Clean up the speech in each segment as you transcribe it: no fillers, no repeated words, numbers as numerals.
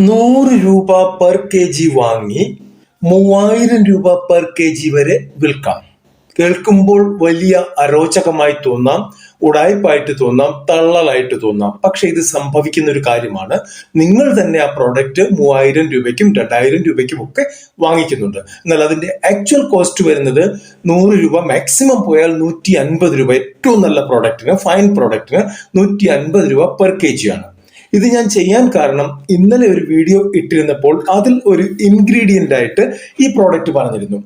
100 രൂപ per K G വാങ്ങി 3000 രൂപ പെർ കെ ജി വരെ വിൽക്കാം. കേൾക്കുമ്പോൾ വലിയ അരോചകമായി തോന്നാം, ഉടായ്പായിട്ട് തോന്നാം, തള്ളലായിട്ട് തോന്നാം. പക്ഷെ ഇത് സംഭവിക്കുന്ന ഒരു കാര്യമാണ്. നിങ്ങൾ തന്നെ ആ പ്രോഡക്റ്റ് 3000 രൂപയ്ക്കും 2000 രൂപയ്ക്കും ഒക്കെ വാങ്ങിക്കുന്നുണ്ട്. എന്നാൽ അതിന്റെ ആക്ച്വൽ കോസ്റ്റ് വരുന്നത് 100 രൂപ, മാക്സിമം പോയാൽ 150 രൂപ. ഏറ്റവും നല്ല പ്രോഡക്റ്റിന്, ഫൈൻ പ്രോഡക്റ്റിന് 150 രൂപ പെർ കെ ജി ആണ്. ഇത് ഞാൻ ചെയ്യാൻ കാരണം ഇന്നലെ ഒരു വീഡിയോ ഇട്ടിരുന്നപ്പോൾ അതിൽ ഒരു ഇൻഗ്രീഡിയന്റ് ആയിട്ട് ഈ പ്രോഡക്റ്റ് പറഞ്ഞിരുന്നു.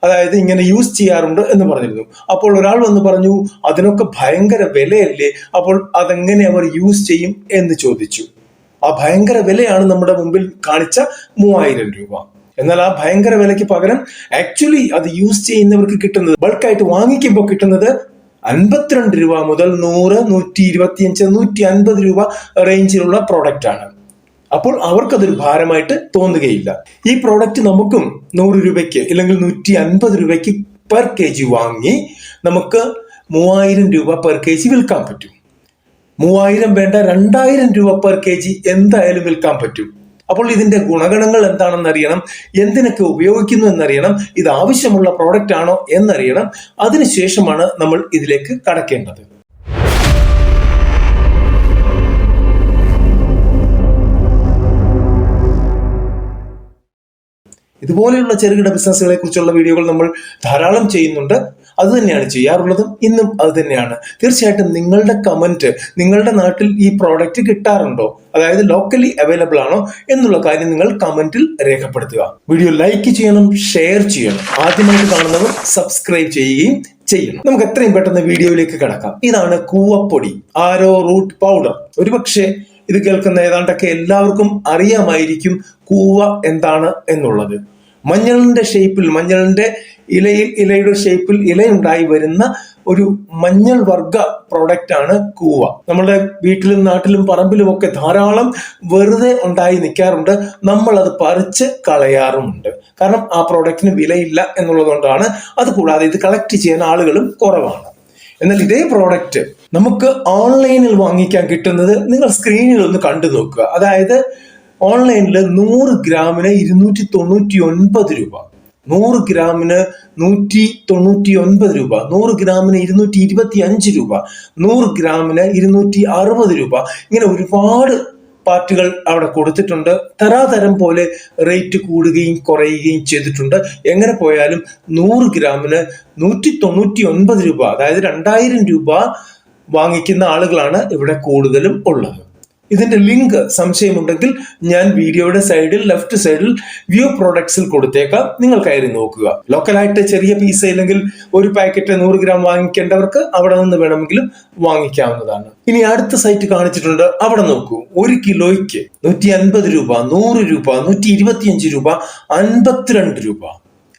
അതായത് ഇങ്ങനെ യൂസ് ചെയ്യാറുണ്ട് എന്ന് പറഞ്ഞിരുന്നു. അപ്പോൾ ഒരാൾ വന്ന് പറഞ്ഞു, അതിനൊക്കെ ഭയങ്കര വിലയല്ലേ, അപ്പോൾ അതെങ്ങനെ അവർ യൂസ് ചെയ്യും എന്ന് ചോദിച്ചു. ആ ഭയങ്കര വിലയാണ് നമ്മുടെ മുമ്പിൽ കാണിച്ച 3000 രൂപ. എന്നാൽ ആ ഭയങ്കര വിലയ്ക്ക് പകരം ആക്ച്വലി അത് യൂസ് ചെയ്യുന്നവർക്ക് കിട്ടുന്നത്, ബൾക്കായിട്ട് വാങ്ങിക്കുമ്പോൾ കിട്ടുന്നത് 52 രൂപ മുതൽ 100, 125, 150 രൂപ റേഞ്ചിലുള്ള പ്രോഡക്റ്റ് ആണ്. അപ്പോൾ അവർക്കതൊരു ഭാരമായിട്ട് തോന്നുകയില്ല. ഈ പ്രോഡക്റ്റ് നമുക്കും 100 രൂപയ്ക്ക് അല്ലെങ്കിൽ 150 രൂപയ്ക്ക് പെർ കെ ജി വാങ്ങി നമുക്ക് 3000 രൂപ പെർ കെ ജി വിൽക്കാൻ പറ്റും. 3000 വേണ്ട, 2000 രൂപ പെർ കെ ജി എന്തായാലും വിൽക്കാൻ പറ്റും. അപ്പോൾ ഇതിന്റെ ഗുണഗണങ്ങൾ എന്താണെന്ന് അറിയണം, എന്തിനൊക്കെ ഉപയോഗിക്കുന്നു എന്നറിയണം, ഇത് ആവശ്യമുള്ള പ്രോഡക്റ്റ് ആണോ എന്നറിയണം. അതിനുശേഷമാണ് നമ്മൾ ഇതിലേക്ക് കടക്കേണ്ടത്. ഇതുപോലെയുള്ള ചെറുകിട ബിസിനസ്സുകളെ കുറിച്ചുള്ള വീഡിയോകൾ നമ്മൾ ധാരാളം ചെയ്യുന്നുണ്ട്. അത് തന്നെയാണ് ചെയ്യാറുള്ളതും, ഇന്നും അത് തന്നെയാണ്. തീർച്ചയായിട്ടും നിങ്ങളുടെ കമന്റ്, നിങ്ങളുടെ നാട്ടിൽ ഈ പ്രോഡക്റ്റ് കിട്ടാറുണ്ടോ, അതായത് ലോക്കലി അവൈലബിൾ ആണോ എന്നുള്ള കാര്യം നിങ്ങൾ കമന്റിൽ രേഖപ്പെടുത്തുക. വീഡിയോ ലൈക്ക് ചെയ്യണം, ഷെയർ ചെയ്യണം. ആദ്യമായിട്ട് കാണുന്നവർ സബ്സ്ക്രൈബ് ചെയ്യുകയും ചെയ്യണം. നമുക്ക് എത്രയും പെട്ടെന്ന് വീഡിയോയിലേക്ക് കടക്കാം. ഇതാണ് കൂവപ്പൊടി, ആരോ റൂട്ട് പൗഡർ. ഒരുപക്ഷെ ഇത് കേൾക്കുന്ന ഏതാണ്ടൊക്കെ എല്ലാവർക്കും അറിയാമായിരിക്കും കൂവ എന്താണ് എന്നുള്ളത്. മഞ്ഞളിന്റെ ഷേപ്പിൽ, മഞ്ഞളിന്റെ ഇലയുടെ ഷേപ്പിൽ ഇലയുണ്ടായി വരുന്ന ഒരു മഞ്ഞൾ വർഗ പ്രോഡക്റ്റ് ആണ് കൂവ. നമ്മുടെ വീട്ടിലും നാട്ടിലും പറമ്പിലും ഒക്കെ ധാരാളം വെറുതെ ഉണ്ടായി നിൽക്കാറുണ്ട്. നമ്മൾ അത് പറിച്ച് കളയാറുമുണ്ട്. കാരണം ആ പ്രോഡക്റ്റിന് വിലയില്ല എന്നുള്ളത് കൊണ്ടാണ്. അതുകൂടാതെ ഇത് കളക്ട് ചെയ്യാൻ ആളുകളും കുറവാണ്. എന്നാൽ ഇതേ പ്രോഡക്റ്റ് നമുക്ക് ഓൺലൈനിൽ വാങ്ങിക്കാൻ കിട്ടുന്നത് നിങ്ങൾ സ്ക്രീനിൽ ഒന്ന് കണ്ടു നോക്കുക. അതായത് ഓൺലൈനിൽ 100 ഗ്രാമിന് 299 രൂപ, 100 ഗ്രാമിന് 199 രൂപ, 100 ഗ്രാമിന് 225 രൂപ, 100 ഗ്രാമിന് 260 രൂപ. ഇങ്ങനെ ഒരുപാട് പാർട്ടികൾ അവിടെ കൊടുത്തിട്ടുണ്ട്. തരാതരം പോലെ റേറ്റ് കൂടുകയും കുറയുകയും ചെയ്തിട്ടുണ്ട്. എങ്ങനെ പോയാലും 100 ഗ്രാമിന് 199 രൂപ, അതായത് 2000 രൂപ വാങ്ങിക്കുന്ന ആളുകളാണ് ഇവിടെ കൂടുതലും ഉള്ളത്. ഇതിന്റെ ലിങ്ക് സംശയമുണ്ടെങ്കിൽ ഞാൻ വീഡിയോയുടെ സൈഡിൽ, ലെഫ്റ്റ് സൈഡിൽ വ്യൂ പ്രോഡക്ട്സിൽ കൊടുത്തേക്കാം. നിങ്ങൾ കയറി നോക്കുക. ലോക്കലായിട്ട് ചെറിയ പീസ് അല്ലെങ്കിൽ ഒരു പാക്കറ്റ് 100 ഗ്രാം വാങ്ങിക്കേണ്ടവർക്ക് അവിടെ നിന്ന് വേണമെങ്കിലും വാങ്ങിക്കാവുന്നതാണ്. ഇനി അടുത്ത സൈറ്റ് കാണിച്ചിട്ടുണ്ട്, അവിടെ നോക്കൂ. 1 കിലോയ്ക്ക് 150 രൂപ, 100 രൂപ, 125 രൂപ, 52 രൂപ,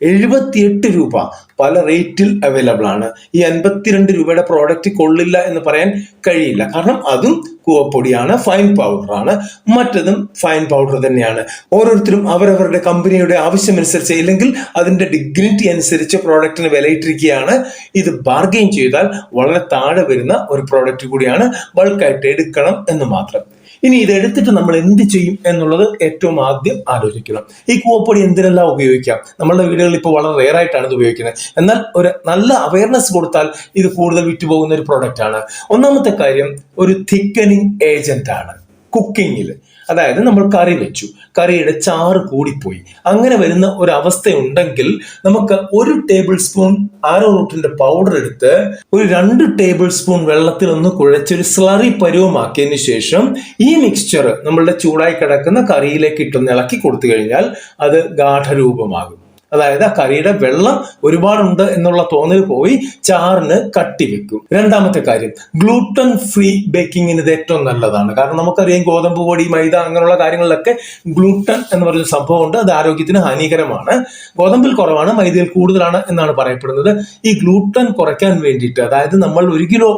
78 രൂപ, പല റേറ്റിൽ അവൈലബിൾ ആണ്. ഈ 52 രൂപയുടെ പ്രോഡക്റ്റ് കൊള്ളില്ല എന്ന് പറയാൻ കഴിയില്ല. കാരണം അതും കൂവപ്പൊടിയാണ്, ഫൈൻ പൗഡർ ആണ്. മറ്റതും ഫൈൻ പൗഡർ തന്നെയാണ്. ഓരോരുത്തരും അവരവരുടെ കമ്പനിയുടെ ആവശ്യമനുസരിച്ച് ഇല്ലെങ്കിൽ അതിന്റെ ഡിഗ്നിറ്റി അനുസരിച്ച് പ്രോഡക്റ്റിന് വിലയിട്ടിരിക്കുകയാണ്. ഇത് ബാർഗെയിൻ ചെയ്താൽ വളരെ താഴെ വരുന്ന ഒരു പ്രോഡക്റ്റ് കൂടിയാണ്. ബൾക്കായിട്ട് എടുക്കണം എന്ന് മാത്രം. ഇനി ഇത് എടുത്തിട്ട് നമ്മൾ എന്ത് ചെയ്യും എന്നുള്ളത് ഏറ്റവും ആദ്യം ആലോചിക്കണം. ഈ കൂവപ്പൊടി എന്തിനെല്ലാം ഉപയോഗിക്കാം? നമ്മളുടെ വീടുകളിൽ ഇപ്പോൾ വളരെ റെയർ ആയിട്ടാണ് ഇത് ഉപയോഗിക്കുന്നത്. എന്നാൽ ഒരു നല്ല അവയർനെസ് കൊടുത്താൽ ഇത് കൂടുതൽ വിറ്റുപോകുന്ന ഒരു പ്രോഡക്റ്റ് ആണ്. ഒന്നാമത്തെ കാര്യം, ഒരു തിക്കനിങ് ഏജന്റ് ആണ് കുക്കിങ്ങിൽ. അതായത് നമ്മൾ കറി വെച്ചു, കറിയുടെ ചാറ് കൂടിപ്പോയി, അങ്ങനെ വരുന്ന ഒരു അവസ്ഥയുണ്ടെങ്കിൽ നമുക്ക് 1 ടേബിൾ സ്പൂൺ ആരോ റൂട്ടിന്റെ പൗഡർ എടുത്ത് ഒരു 2 ടേബിൾ സ്പൂൺ വെള്ളത്തിൽ ഒന്ന് കുഴച്ചൊരു സ്ലറി പരുവമാക്കിയതിനു ശേഷം ഈ മിക്സ്ചർ നമ്മളുടെ ചൂടായി കിടക്കുന്ന കറിയിലേക്ക് ഇട്ടൊന്ന് ഇളക്കി കൊടുത്തു കഴിഞ്ഞാൽ അത് ഗാഠരൂപമാകും. അതായത് ആ കറിയുടെ വെള്ളം ഒരുപാടുണ്ട് എന്നുള്ള തോന്നൽ പോയി ചാറിന് കട്ടി വെക്കും. രണ്ടാമത്തെ കാര്യം, ഗ്ലൂട്ടൻ ഫ്രീ ബേക്കിങ്ങിന് ഇത് ഏറ്റവും നല്ലതാണ്. കാരണം നമുക്കറിയാം ഗോതമ്പ് പൊടി, മൈദ അങ്ങനെയുള്ള കാര്യങ്ങളിലൊക്കെ ഗ്ലൂട്ടൻ എന്ന് പറയുന്ന സംഭവമുണ്ട്. അത് ആരോഗ്യത്തിന് ഹാനികരമാണ്. ഗോതമ്പിൽ കുറവാണ്, മൈദയിൽ കൂടുതലാണ് എന്നാണ് പറയപ്പെടുന്നത്. ഈ ഗ്ലൂട്ടൻ കുറയ്ക്കാൻ വേണ്ടിയിട്ട്, അതായത് നമ്മൾ 1 കിലോ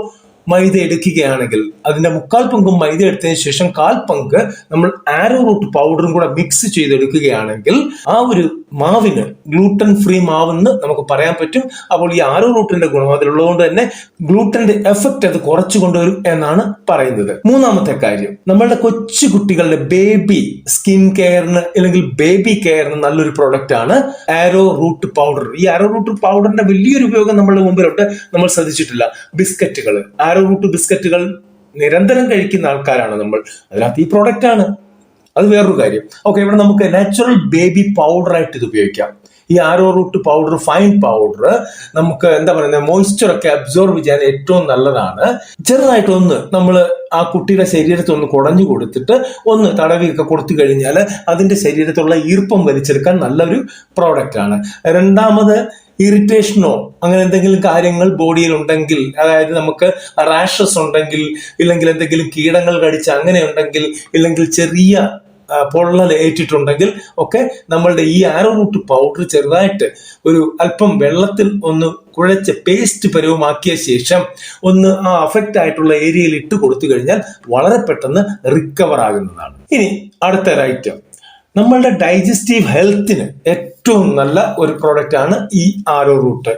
മൈദ എടുക്കുകയാണെങ്കിൽ അതിന്റെ 3/4 പങ്കും മൈദ എടുത്തതിന് ശേഷം 1/4 പങ്ക് നമ്മൾ ആരോ റൂട്ട് പൗഡറും കൂടെ മിക്സ് ചെയ്തെടുക്കുകയാണെങ്കിൽ ആ ഒരു മാവിന് ഗ്ലൂട്ടൻ ഫ്രീ മാവെന്ന് നമുക്ക് പറയാൻ പറ്റും. അപ്പോൾ ഈ ആരോ റൂട്ടിന്റെ ഗുണം അതിലുള്ളതുകൊണ്ട് തന്നെ ഗ്ലൂട്ടന്റെ എഫക്റ്റ് അത് കുറച്ചു കൊണ്ടുവരും എന്നാണ് പറയുന്നത്. മൂന്നാമത്തെ കാര്യം, നമ്മളുടെ കൊച്ചു കുട്ടികളുടെ ബേബി സ്കിൻ കെയറിന് അല്ലെങ്കിൽ ബേബി കെയറിന് നല്ലൊരു പ്രോഡക്റ്റ് ആണ് ആരോ റൂട്ട് പൗഡർ. ഈ ആരോ റൂട്ട് പൗഡറിന്റെ വലിയൊരു ഉപയോഗം നമ്മുടെ മുമ്പിലുണ്ട്, നമ്മൾ ശ്രദ്ധിച്ചിട്ടില്ല. ബിസ്ക്കറ്റുകൾ, ആരോ റൂട്ട് ബിസ്ക്കറ്റുകൾ നിരന്തരം കഴിക്കുന്ന ആൾക്കാരാണ് നമ്മൾ. അതിനകത്ത് ഈ പ്രോഡക്റ്റ് ആണ്, അത് വേറൊരു കാര്യം. ഓക്കെ, ഇവിടെ നമുക്ക് നാച്ചുറൽ ബേബി പൗഡർ ആയിട്ട് ഇത് ഉപയോഗിക്കാം. ഈ ആരോ റൂട്ട് പൗഡർ, ഫൈൻ പൗഡർ നമുക്ക് എന്താ പറയുന്നത്, മോയ്സ്ചർ ഒക്കെ അബ്സോർവ് ചെയ്യാൻ ഏറ്റവും നല്ലതാണ്. ചെറുതായിട്ടൊന്ന് നമ്മൾ ആ കുട്ടിയുടെ ശരീരത്തിൽ ഒന്ന് കുടഞ്ഞു കൊടുത്തിട്ട് ഒന്ന് തടവിയൊക്കെ കൊടുത്തു കഴിഞ്ഞാൽ അതിന്റെ ശരീരത്തിലുള്ള ഈർപ്പം വലിച്ചെടുക്കാൻ നല്ലൊരു പ്രോഡക്റ്റ് ആണ്. രണ്ടാമത്, ഇറിറ്റേഷനോ അങ്ങനെ എന്തെങ്കിലും കാര്യങ്ങൾ ബോഡിയിൽ ഉണ്ടെങ്കിൽ, അതായത് നമുക്ക് റാഷസ് ഉണ്ടെങ്കിൽ, ഇല്ലെങ്കിൽ എന്തെങ്കിലും കീടങ്ങൾ കടിച്ച് അങ്ങനെ ഉണ്ടെങ്കിൽ, ഇല്ലെങ്കിൽ ചെറിയ പൊള്ളൽ ഏറ്റിട്ടുണ്ടെങ്കിൽ ഒക്കെ നമ്മളുടെ ഈ ആരോ റൂട്ട് പൗഡർ ചെറുതായിട്ട് ഒരു അല്പം വെള്ളത്തിൽ ഒന്ന് കുഴച്ച് പേസ്റ്റ് പരുവമാക്കിയ ശേഷം ഒന്ന് ആ അഫക്റ്റ് ആയിട്ടുള്ള ഏരിയയിൽ ഇട്ട് കൊടുത്തു കഴിഞ്ഞാൽ വളരെ പെട്ടെന്ന് റിക്കവർ ആകുന്നതാണ്. ഇനി അടുത്ത ഐറ്റം, നമ്മളുടെ ഡൈജസ്റ്റീവ് ഹെൽത്തിന് ഏറ്റവും നല്ല ഒരു പ്രോഡക്റ്റ് ആണ് ഈ ആരോ റൂട്ട്.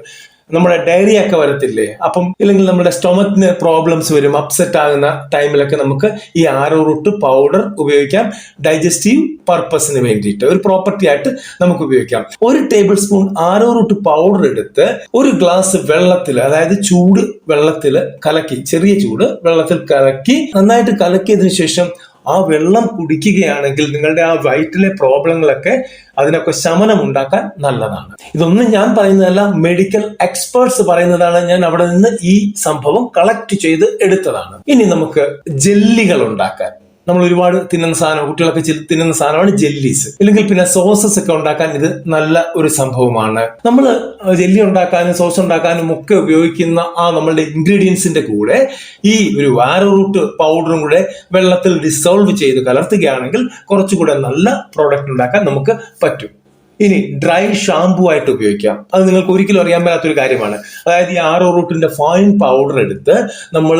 നമ്മുടെ ഡയറിയ ഒക്കെ വരത്തില്ലേ, അപ്പം ഇല്ലെങ്കിൽ നമ്മുടെ സ്റ്റൊമക്കിന് പ്രോബ്ലംസ് വരും, അപ്സെറ്റ് ആകുന്ന ടൈമിലൊക്കെ നമുക്ക് ഈ ആരോ റൂട്ട് പൗഡർ ഉപയോഗിക്കാം. ഡൈജസ്റ്റീവ് പർപ്പസിന് വേണ്ടിയിട്ട് ഒരു പ്രോപ്പർട്ടി ആയിട്ട് നമുക്ക് ഉപയോഗിക്കാം. 1 ടേബിൾ സ്പൂൺ ആരോ റൂട്ട് പൗഡർ എടുത്ത് 1 ഗ്ലാസ് വെള്ളത്തിൽ, അതായത് ചൂട് വെള്ളത്തിൽ കലക്കി, ചെറിയ ചൂട് വെള്ളത്തിൽ കലക്കി നന്നായിട്ട് കലക്കിയതിനു ശേഷം ആ വെള്ളം കുടിക്കുകയാണെങ്കിൽ നിങ്ങളുടെ ആ വയറ്റിലെ പ്രോബ്ലങ്ങളൊക്കെ അതിനൊക്കെ ശമനം ഉണ്ടാക്കാൻ നല്ലതാണ്. ഇതൊന്നും ഞാൻ പറയുന്നതല്ല, മെഡിക്കൽ എക്സ്പേർട്സ് പറയുന്നതാണ്. ഞാൻ അവിടെ നിന്ന് ഈ സംഭവം കളക്ട് ചെയ്ത് എടുത്തതാണ്. ഇനി നമുക്ക് ജെല്ലികൾ ഉണ്ടാക്കാൻ, നമ്മൾ ഒരുപാട് തിന്നുന്ന സാധനം, കുട്ടികളൊക്കെ തിന്നുന്ന സാധനമാണ് ജെല്ലീസ്, ഇല്ലെങ്കിൽ പിന്നെ സോസസ് ഒക്കെ ഉണ്ടാക്കാൻ ഇത് നല്ല ഒരു സംഭവമാണ്. നമ്മൾ ജെല്ലി ഉണ്ടാക്കാനും സോസ് ഉണ്ടാക്കാനും ഒക്കെ ഉപയോഗിക്കുന്ന ആ നമ്മളുടെ ഇൻഗ്രീഡിയൻസിന്റെ കൂടെ ഈ ഒരു ആരോ റൂട്ട് പൗഡറും കൂടെ വെള്ളത്തിൽ ഡിസോൾവ് ചെയ്ത് കലർത്തുകയാണെങ്കിൽ കുറച്ചുകൂടെ നല്ല പ്രോഡക്റ്റ് ഉണ്ടാക്കാൻ നമുക്ക് പറ്റും. ഇനി ഡ്രൈ ഷാംപൂ ആയിട്ട് ഉപയോഗിക്കാം. അത് നിങ്ങൾക്ക് ഒരിക്കലും അറിയാൻ മേലാത്തൊരു കാര്യമാണ്. അതായത് ഈ ആരോ റൂട്ടിന്റെ ഫൈൻ പൗഡർ എടുത്ത് നമ്മൾ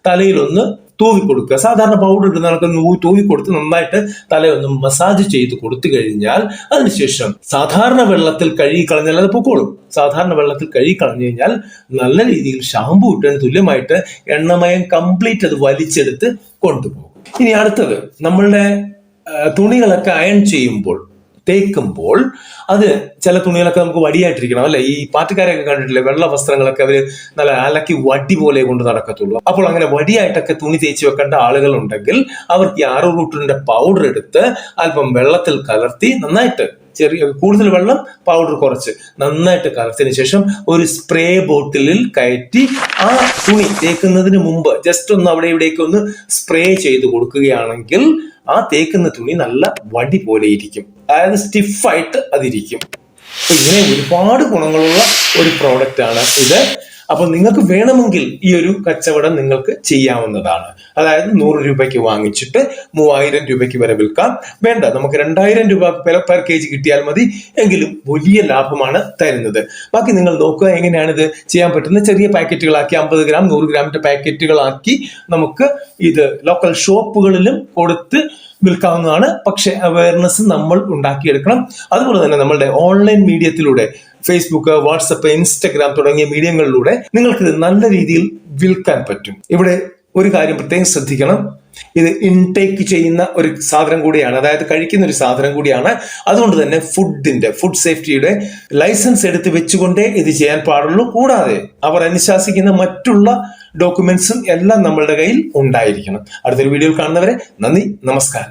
തലയിലൊന്ന് തൂവി കൊടുക്കുക. സാധാരണ പൗഡർ ഇടുന്ന കണക്ക് തൂവി കൊടുത്ത് നന്നായിട്ട് തലയൊന്ന് മസാജ് ചെയ്ത് കൊടുത്തു കഴിഞ്ഞാൽ അതിനുശേഷം സാധാരണ വെള്ളത്തിൽ കഴുകി കളഞ്ഞാൽ അത് പൊക്കോളും. സാധാരണ വെള്ളത്തിൽ കഴുകി കളഞ്ഞു കഴിഞ്ഞാൽ നല്ല രീതിയിൽ ഷാമ്പു ഇട്ടതിന് തുല്യമായിട്ട് എണ്ണമയം കംപ്ലീറ്റ് അത് വലിച്ചെടുത്ത് കൊണ്ടുപോകും. ഇനി അടുത്തത്, നമ്മളുടെ തുണികളൊക്കെ അയൺ ചെയ്യുമ്പോൾ, തേക്കുമ്പോൾ, അത് ചില തുണികളൊക്കെ നമുക്ക് വടിയായിട്ടിരിക്കണം അല്ലെ. ഈ പാർട്ടിക്കാരെയൊക്കെ കണ്ടിട്ടില്ലേ, വെള്ള വസ്ത്രങ്ങളൊക്കെ അവര് നല്ല അലക്കി വടി പോലെ കൊണ്ട് നടക്കത്തുള്ളൂ. അപ്പോൾ അങ്ങനെ വടിയായിട്ടൊക്കെ തുണി തേച്ച് വെക്കേണ്ട ആളുകൾ ഉണ്ടെങ്കിൽ അവർക്ക് ഈ ആരോ റൂട്ടിന്റെ പൗഡർ എടുത്ത് അല്പം വെള്ളത്തിൽ കലർത്തി നന്നായിട്ട്, കൂടുതൽ വെള്ളം, പൗഡർ കുറച്ച്, നന്നായിട്ട് കലർത്തിയതിനു ശേഷം ഒരു സ്പ്രേ ബോട്ടിലിൽ കയറ്റി ആ തുണി തേക്കുന്നതിന് മുമ്പ് ജസ്റ്റ് ഒന്ന് അവിടെ ഇവിടേക്ക് ഒന്ന് സ്പ്രേ ചെയ്ത് കൊടുക്കുകയാണെങ്കിൽ ആ തേക്കുന്ന തുണി നല്ല വടി പോലെ ഇരിക്കും, അതായത് സ്റ്റിഫായിട്ട് അതിരിക്കും. ഇങ്ങനെ ഒരുപാട് ഗുണങ്ങളുള്ള ഒരു പ്രോഡക്റ്റ് ആണ് ഇത്. അപ്പൊ നിങ്ങൾക്ക് വേണമെങ്കിൽ ഈ ഒരു കച്ചവടം നിങ്ങൾക്ക് ചെയ്യാവുന്നതാണ്. അതായത് 100 രൂപയ്ക്ക് വാങ്ങിച്ചിട്ട് 3000 രൂപയ്ക്ക് വരെ വിൽക്കാം. വേണ്ട, നമുക്ക് 2000 രൂപ പെർ കെ ജി കിട്ടിയാൽ മതി, എങ്കിലും വലിയ ലാഭമാണ് തരുന്നത്. ബാക്കി നിങ്ങൾ നോക്കുക എങ്ങനെയാണ് ഇത് ചെയ്യാൻ പറ്റുന്നത്. ചെറിയ പാക്കറ്റുകളാക്കി 50 ഗ്രാം 100 ഗ്രാമിന്റെ പാക്കറ്റുകളാക്കി നമുക്ക് ഇത് ലോക്കൽ ഷോപ്പുകളിലും കൊടുത്ത് വിൽക്കാവുന്നതാണ്. പക്ഷെ അവയർനെസ് നമ്മൾ ഉണ്ടാക്കിയെടുക്കണം. അതുപോലെ തന്നെ നമ്മളുടെ ഓൺലൈൻ മീഡിയത്തിലൂടെ, ഫേസ്ബുക്ക്, വാട്സപ്പ്, ഇൻസ്റ്റഗ്രാം തുടങ്ങിയ മീഡിയങ്ങളിലൂടെ നിങ്ങൾക്ക് നല്ല രീതിയിൽ വിൽക്കാൻ പറ്റും. ഇവിടെ ഒരു കാര്യം പ്രത്യേകം ശ്രദ്ധിക്കണം, ഇത് ഇൻടേക്ക് ചെയ്യുന്ന ഒരു സാധനം കൂടിയാണ്, അതായത് കഴിക്കുന്ന ഒരു സാധനം കൂടിയാണ്. അതുകൊണ്ട് തന്നെ ഫുഡ് സേഫ്റ്റിയുടെ ലൈസൻസ് എടുത്ത് വെച്ചുകൊണ്ടേ ഇത് ചെയ്യാൻ പാടുള്ളൂ. കൂടാതെ അവർ അനുശാസിക്കുന്ന മറ്റുള്ള ഡോക്യുമെന്റ്സും എല്ലാം നമ്മളുടെ കയ്യിൽ ഉണ്ടായിരിക്കണം. അടുത്തൊരു വീഡിയോയിൽ കാണുന്നവരെ നന്ദി, നമസ്കാരം.